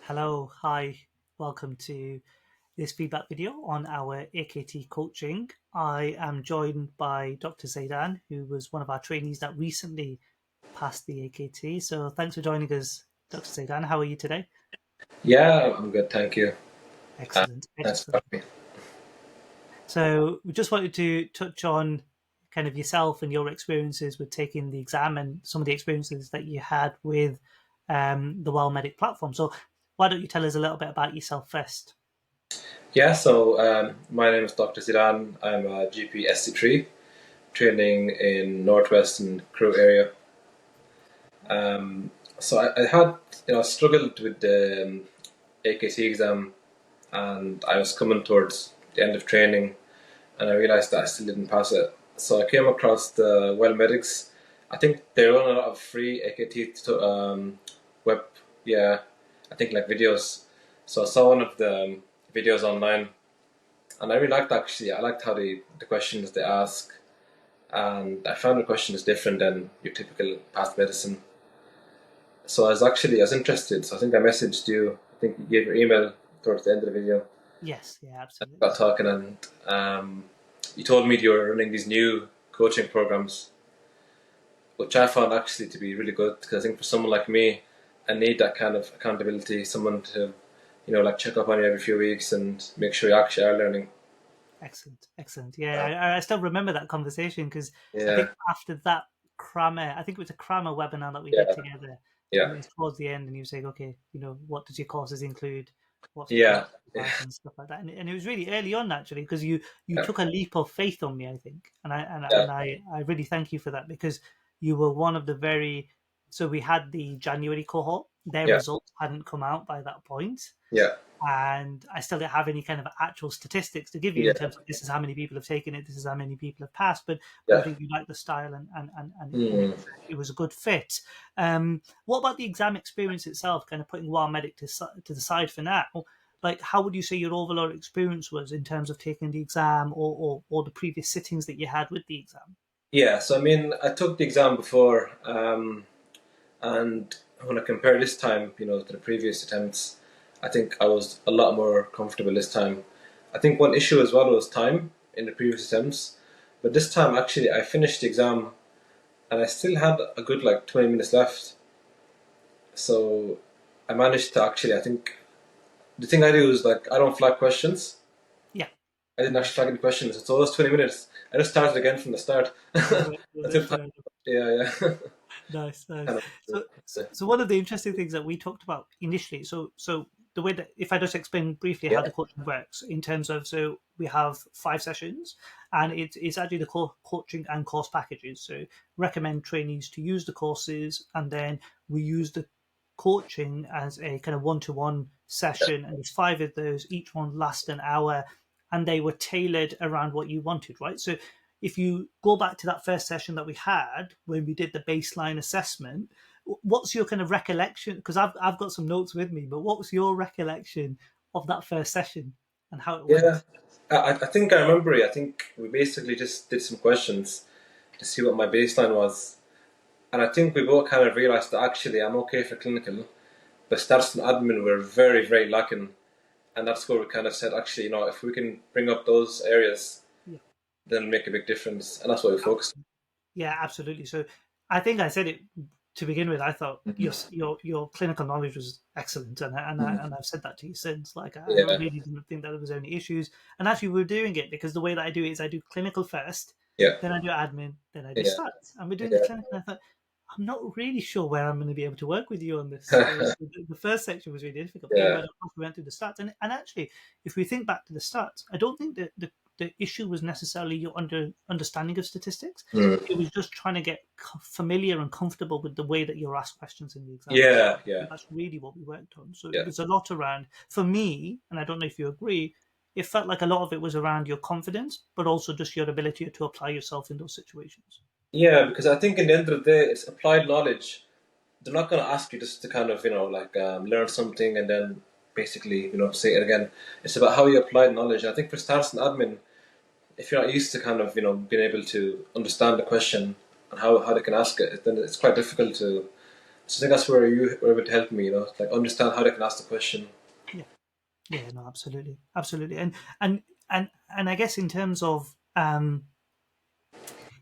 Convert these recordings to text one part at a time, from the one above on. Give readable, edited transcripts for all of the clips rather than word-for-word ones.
Hello, hi, welcome to this feedback video on our AKT coaching. I am joined by Dr. Zeidan, who was one of our trainees that recently passed the AKT. So thanks for joining us, Dr. Zeidan. How are you today? Yeah, I'm good, thank you. Excellent, Thanks for excellent. having me. So we just wanted to touch on kind of yourself and your experiences with taking the exam and some of the experiences that you had with the WellMedic platform. So why don't you tell us a little bit about yourself first? My name is Dr. Zeidan. I'm a GP SC3, training in Northwestern Crewe area. I had, struggled with the AKT exam, and I was coming towards the end of training, and I realised that I still didn't pass it. So I came across the WellMedics. I think they run a lot of free AKT web, yeah, I think like videos. So I saw one of the videos online, and I really liked actually. I liked how the questions they ask, and I found the questions different than your typical past medicine. So I was interested. So I think I messaged you. I think you gave your email towards the end of the video. Yes, yeah, Got absolutely. talking, and you told me you were running these new coaching programs, which I found actually to be really good, because I think for someone like me, I need that kind of accountability, someone to, like check up on you every few weeks and make sure you actually are learning. Excellent, excellent. Yeah, Uh, I still remember that conversation because I yeah, think after that crammer, I think it was a crammer webinar that we did yeah, together, and yeah, it was towards the end, and you were saying, okay, what does your courses include? What's the yeah, course like and stuff like that. And it was really early on actually because you yeah, took a leap of faith on me, I think, yeah, and I really thank you for that because you were one of the very. So we had the January cohort. Their yeah, results hadn't come out by that point, yeah, and I still don't have any kind of actual statistics to give you in yeah, terms of this is how many people have taken it, this is how many people have passed. But I yeah. think you like the style and Mm. it was a good fit. What about the exam experience itself? Kind of putting Wild Medic to the side for now. Like, how would you say your overall experience was in terms of taking the exam or the previous sittings that you had with the exam? Yeah, so I mean, I took the exam before, and when I compare this time, to the previous attempts, I think I was a lot more comfortable this time. I think one issue as well was time in the previous attempts, but this time actually I finished the exam and I still had a good like 20 minutes left. So I managed to actually, I think the thing I do is like I don't flag questions. Yeah, I didn't actually nice. flag any questions. So those 20 minutes, I just started again from the start. I took time. Fair enough. Yeah, yeah. Nice, nice. kind of. So one of the interesting things that we talked about initially, so the way that if I just explain briefly how Yeah, the coaching works in terms of so we have 5 sessions and it's actually the coaching and course packages. So recommend trainees to use the courses and then we use the coaching as a kind of one-to-one yeah, session and there's 5 of those, each one lasts an hour and they were tailored around what you wanted, right? So if you go back to that first session that we had when we did the baseline assessment, what's your kind of recollection? Because I've got some notes with me, but what was your recollection of that first session and how it yeah. went? I think I remember it. I think we basically just did some questions to see what my baseline was. And I think we both kind of realised that actually I'm okay for clinical, but stats and admin were very, very lacking. And that's where we kind of said, actually, if we can bring up those areas, Yeah, then it'll make a big difference. And that's what we focused yeah, absolutely. So I think I said it to begin with. I thought on. your clinical knowledge was excellent, Mhm. and I've said that to you since. Like I Yeah, really didn't think that there was any issues, and actually we're doing it because the way that I do it is I do clinical first, yeah, then I do admin, then I do yeah, stats, and we're doing the yeah, clinical. And I thought I'm not really sure where I'm going to be able to work with you on this. So the first section was really difficult. But then yeah, we went through the stats, and actually, if we think back to the stats, I don't think that the issue was necessarily your understanding of statistics. mm. It was just trying to get familiar and comfortable with the way that you're asked questions in the exam. Yeah, yeah, That's really what we worked on. So yeah. there's a lot around, for me, and I don't know if you agree, it felt like a lot of it was around your confidence, but also just your ability to apply yourself in those situations. Yeah, because I think in the end of the day, it's applied knowledge. They're not going to ask you just to kind of, learn something and then basically, say it again. It's about how you apply knowledge. I think for stats and admin, if you're not used to kind of, being able to understand the question and how they can ask it, then it's quite difficult to So I think that's where you were able to help me, like understand how they can ask the question. Yeah, yeah, no, absolutely, absolutely, and I guess in terms of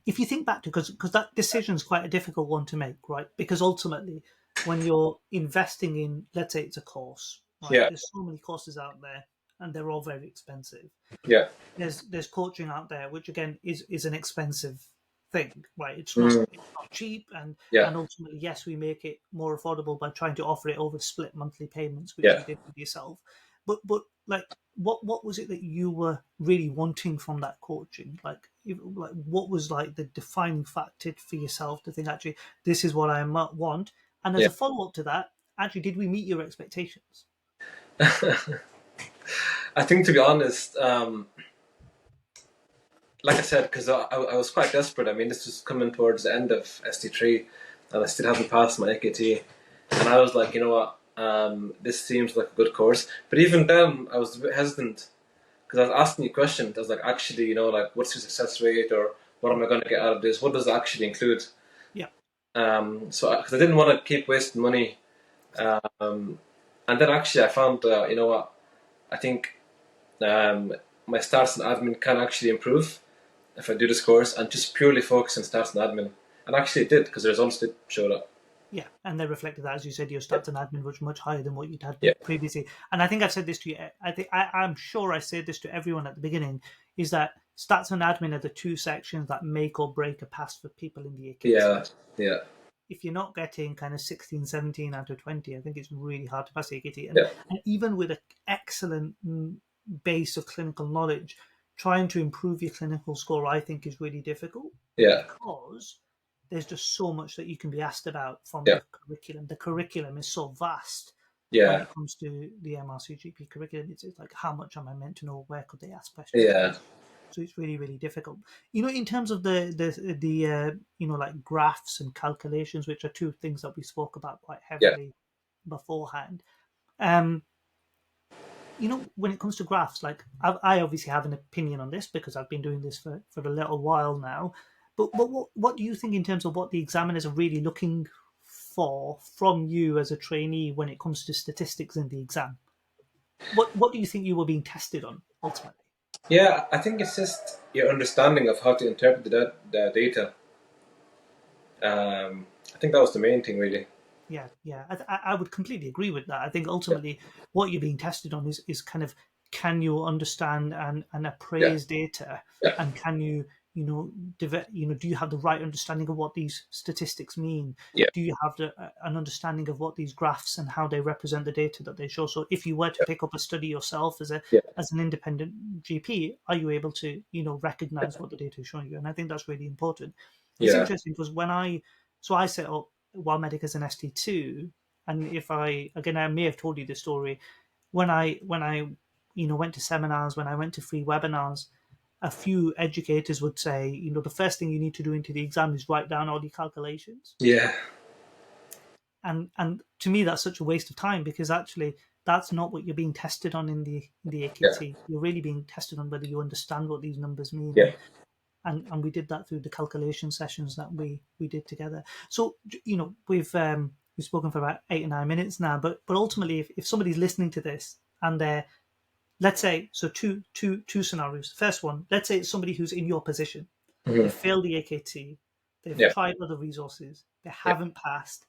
if you think back to because that decision is quite a difficult one to make, right? Because ultimately, when you're investing in, let's say it's a course, right? Yeah, There's so many courses out there, and they're all very expensive. yeah, There's coaching out there, which again is an expensive thing, right? mm, It's not cheap, yeah, and ultimately, yes, we make it more affordable by trying to offer it over split monthly payments, which yeah. you did with yourself. But like, what was it that you were really wanting from that coaching? Like what was like the defining factor for yourself to think actually this is what I want? And as Yeah. a follow up to that, actually, did we meet your expectations? I think, to be honest, like I said, because I was quite desperate. I mean, this was coming towards the end of ST3, and I still haven't passed my AKT. And I was like, you know what, this seems like a good course. But even then, I was a bit hesitant because I was asking you questions. I was like, actually, like, what's your success rate, or what am I going to get out of this? What does it actually include? Yeah, So, because I didn't want to keep wasting money. Um, and then actually, I found, you know what, I think my stats and admin can actually improve if I do this course and just purely focus on stats and admin. And actually, it did, because the results did show up. yeah, and they reflected that, as you said, your Yeah, stats and admin was much higher than what you'd had yeah, previously. And I think I've said this to you. I'm sure I said this to everyone at the beginning. Is that stats and admin are the two sections that make or break a pass for people in the AKT. yeah, yeah, If you're not getting kind of 16, 17 out of 20, I think it's really hard to pass the AKT. And, yeah, and even with an excellent base of clinical knowledge, trying to improve your clinical score, I think, is really difficult yeah, because there's just so much that you can be asked about from yeah, the curriculum. The curriculum is so vast when yeah, it comes to the MRCGP curriculum. It's like, how much am I meant to know? Where could they ask questions from? yeah, So it's really, really difficult. In terms of the like graphs and calculations, which are two things that we spoke about quite yeah. heavily beforehand. Um, when it comes to graphs, like I obviously have an opinion on this because I've been doing this for a little while now. But what do you think in terms of what the examiners are really looking for from you as a trainee when it comes to statistics in the exam? What do you think you were being tested on ultimately? Yeah, I think it's just your understanding of how to interpret the data. I think that was the main thing, really. Yeah, yeah, I would completely agree with that. I think Yeah, ultimately what you're being tested on is kind of, can you understand and yeah, appraise data, yeah, and can you do you have the right understanding of what these statistics mean? yeah, Do you have an understanding of what these graphs and how they represent the data that they show? So if you were to pick up a study yourself yeah, as an independent GP, are you able to recognize what the data is showing you? And I think that's really important. It's yeah, interesting because I set up WellMedic as an ST2, and if I may have told you the story, when I went to seminars, when I went to free webinars, a few educators would say, the first thing you need to do into the exam is write down all your calculations. yeah, And to me that's such a waste of time, because actually that's not what you're being tested on in the yeah, AKT. You're really being tested on whether you understand what these numbers mean, yeah, and we did that through the calculation sessions that we did together. So we've spoken for about 8 or 9 minutes now, but ultimately, if somebody's listening to this and they're, let's say, so two scenarios. First one, let's say it's somebody who's in your position. They mhm, failed the AKT, they've yeah, tried other resources, they yeah, haven't passed,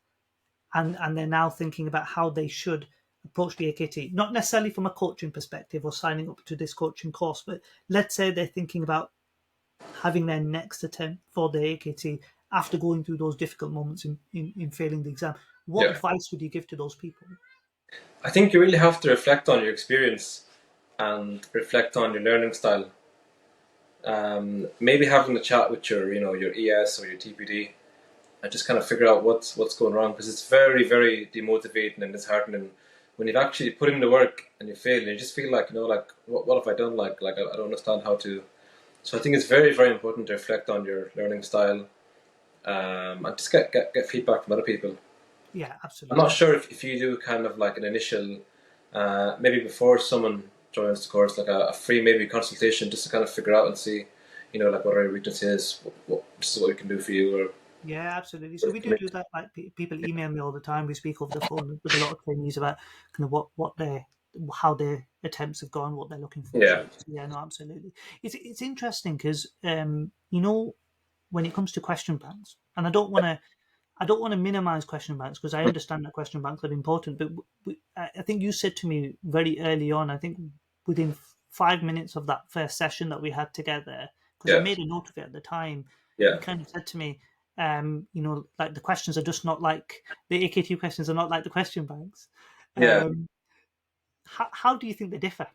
and they're now thinking about how they should approach the AKT, not necessarily from a coaching perspective or signing up to this coaching course, but let's say they're thinking about having their next attempt for the AKT after going through those difficult moments in failing the exam. What yeah. advice would you give to those people? I think you really have to reflect on your experience and reflect on your learning style. Maybe having a chat with your ES or your TPD, and just kind of figure out what's going wrong, because it's very, very demotivating and disheartening when you've actually put in the work and you fail and you just feel like, like, what have I done, like I don't understand how to. So I think it's very, very important to reflect on your learning style, and just get feedback from other people. Yeah, I'm not absolutely. sure if you do kind of like an initial, maybe before someone joins the course, like a free maybe consultation, just to kind of figure out and see, like what our weakness is, this is what we can do for you, or Yeah, absolutely. So Good we for do me. do that. Like people email me all the time. We speak over the phone with a lot of trainees about kind of what their how their attempts have gone, what they're looking for. Yeah, So yeah, no, absolutely. It's interesting because when it comes to question banks, and I don't want to minimize question banks because I understand that question banks are important. But I think you said to me very early on, I think within 5 minutes of that first session that we had together, because I yeah, made a note of it at the time, yeah, you kind of said to me, like the questions are just not like the AKT questions are not like the question banks. yeah. Um, how do you think they differ?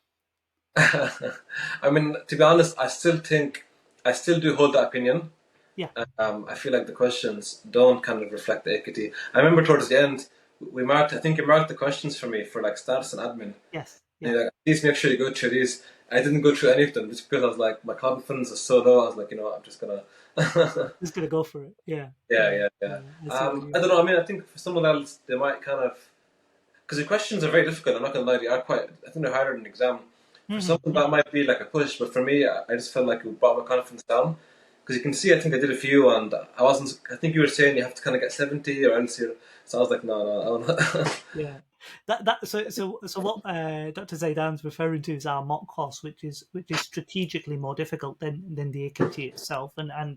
I mean, to be honest, I still do hold that opinion. Yeah. I feel like the questions don't kind of reflect the AKT. I remember towards the end, I think you marked the questions for me for like status and admin. Yes. And Yeah. you're like, please make sure you go through these. I didn't go through any of them just because I was like, my confidence is so low. I was like, I'm just gonna. Just gonna go for it. Yeah. Yeah, Yeah. yeah, yeah. Yeah. I see what I you. don't know. I mean, I think for someone else, they might kind of because the questions are very difficult. I'm not gonna lie, they are quite. I think they're harder than an exam. For someone Yeah. that might be like a push, but for me, I just felt like it brought my confidence down. Because you can see, I think I did a few, and I wasn't. I think you were saying you have to kind of get 70 or else you're. So I was like, no, no, I don't. Yeah, so what Dr. Zaidan's referring to is our mock course, which is strategically more difficult than the AKT itself, and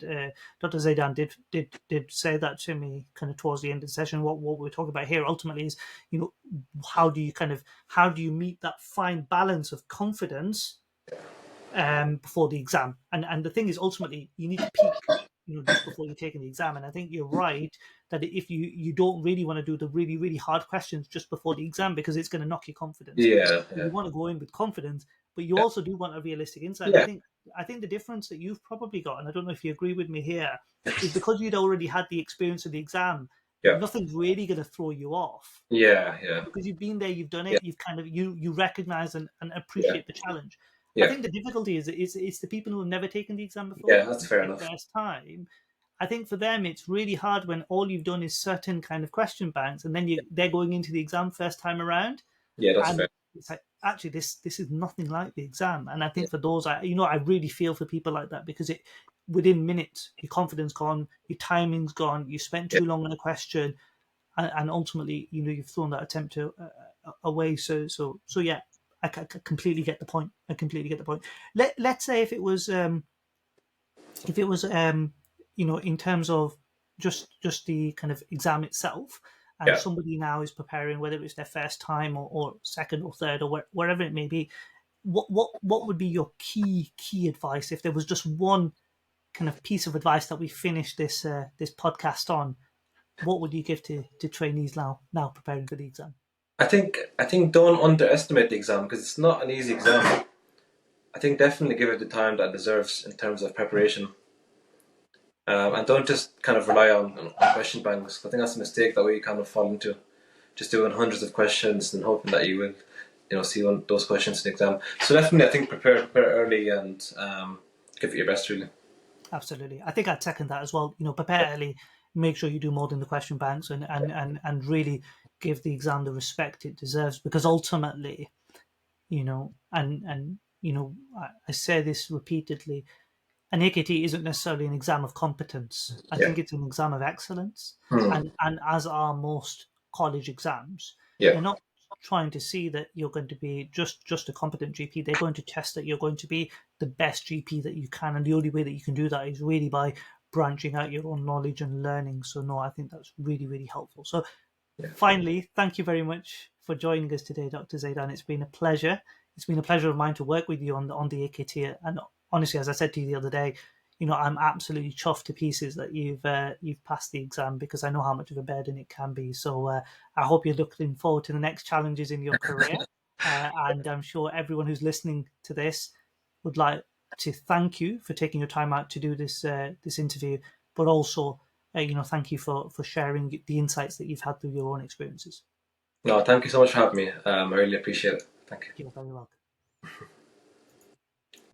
Dr. Zaidan did say that to me kind of towards the end of the session. What we're talking about here ultimately is, how do you meet that fine balance of confidence before the exam. And the thing is, ultimately, you need to peak, just before you're taking the exam. And I think you're right that if you don't really want to do the really really hard questions just before the exam because it's going to knock your confidence. Yeah, You yeah, want to go in with confidence, but you yeah, also do want a realistic insight. And yeah, I think the difference that you've probably got, and I don't know if you agree with me here, is because you'd already had the experience of the exam. yeah, Nothing's really going to throw you off yeah, yeah, because you've been there, you've done yeah, it, you've kind of you recognize and yeah, appreciate the challenge. I yeah, think the difficulty is it's the people who have never taken the exam before, yeah. That's it's fair their enough. first time. I think for them it's really hard when all you've done is certain kind of question banks, and then they're going into the exam first time around, Yeah, that's and fair. it's like actually this is nothing like the exam. And I Yeah, think for those, I really feel for people like that because it within minutes your confidence gone, your timing's gone, you spent yeah. too long on a question, and ultimately, you've thrown that attempt away. So yeah, I completely get the point. I completely get the point. Let's say if it was in terms of just the kind of exam itself, and Yeah. somebody now is preparing, whether it's their first time or second or third or wherever it may be. What would be your key advice if there was just one kind of piece of advice that we finish this podcast on? What would you give to trainees now preparing for the exam? I think don't underestimate the exam because it's not an easy exam. I think definitely give it the time that it deserves in terms of preparation. And don't just kind of rely on question banks. I think that's a mistake that we kind of fall into. Just doing hundreds of questions and hoping that you will, see one those questions in the exam. So definitely, I think prepare early and give it your best. Really. Absolutely, I think I'd second that as well. Prepare early, make sure you do more than the question banks, and really give the exam the respect it deserves. Because ultimately, I say this repeatedly, an AKT isn't necessarily an exam of competence. I Yeah. think it's an exam of excellence, Hmm. and as are most college exams, Yeah. they're not trying to see that you're going to be just a competent GP. They're going to test that you're going to be the best GP that you can, and the only way that you can do that is really by branching out your own knowledge and learning. So no, I think that's really really helpful. So Yeah. finally, thank you very much for joining us today, Dr. Zeidan. It's been a pleasure. It's been a pleasure of mine to work with you on the AKT. And honestly, as I said to you the other day, I'm absolutely chuffed to pieces that you've passed the exam because I know how much of a burden it can be. So I hope you're looking forward to the next challenges in your career. And I'm sure everyone who's listening to this would like to thank you for taking your time out to do this interview, but also thank you for sharing the insights that you've had through your own experiences. No, thank you so much for having me. I really appreciate it. Thank you. You're very welcome.